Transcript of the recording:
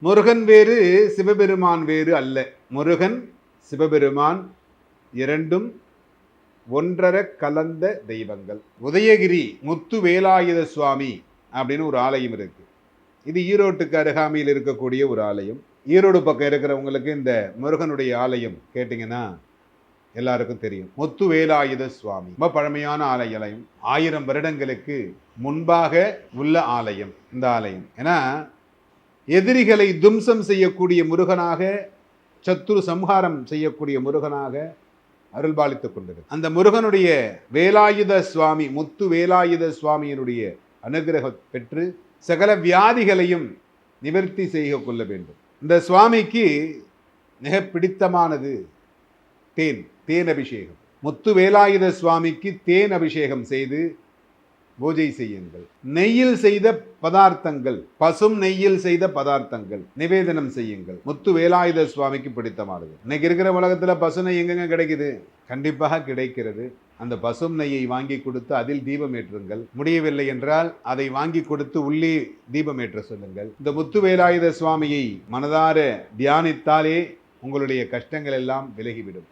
முருகன் வேறு சிவபெருமான் வேறு அல்ல. முருகன் சிவபெருமான் இரண்டும் ஒன்றர கலந்த தெய்வங்கள். உதயகிரி முத்து வேலாயுத சுவாமி அப்படின்னு ஒரு ஆலயம் இருக்கு. இது ஈரோட்டுக்கு அருகாமையில் இருக்கக்கூடிய ஒரு ஆலயம். ஈரோடு பக்கம் இருக்கிறவங்களுக்கு இந்த முருகனுடைய ஆலயம் கேட்டிங்கன்னா எல்லாருக்கும் தெரியும். முத்து வேலாயுத சுவாமி ரொம்ப பழமையான ஆலயம். 1000 வருடங்களுக்கு முன்பாக உள்ள ஆலயம் இந்த ஆலயம். ஏன்னா எதிரிகளை தும்சம் செய்யக்கூடிய முருகனாக, சத்துரு சம்ஹாரம் செய்யக்கூடிய முருகனாக அருள்பாலித்துக் கொண்டது. அந்த முருகனுடைய வேலாயுத சுவாமி, முத்து வேலாயுத சுவாமியினுடைய அனுகிரகம் பெற்று சகல வியாதிகளையும் நிவர்த்தி செய்ய கொள்ள வேண்டும். இந்த சுவாமிக்கு மிக பிடித்தமானது தேன் அபிஷேகம். முத்து வேலாயுத சுவாமிக்கு தேன் அபிஷேகம் செய்து பூஜை செய்யுங்கள். நெய்யில் செய்த பதார்த்தங்கள், பசும் நெய்யில் செய்த பதார்த்தங்கள் நிவேதனம் செய்யுங்கள். முத்து வேலாயுத சுவாமிக்கு பிடித்தமானது. இன்னைக்கு இருக்கிற உலகத்துல பசு நெய் எங்கெங்க கிடைக்குது? கண்டிப்பாக கிடைக்கிறது. அந்த பசும் நெய்யை வாங்கி கொடுத்து அதில் தீபம் ஏற்றுங்கள். முடியவில்லை என்றால் அதை வாங்கி கொடுத்து உள்ளே தீபம் ஏற்ற சொல்லுங்கள். இந்த முத்து வேலாயுத சுவாமியை மனதார தியானித்தாலே உங்களுடைய கஷ்டங்கள் எல்லாம் விலகிவிடும்.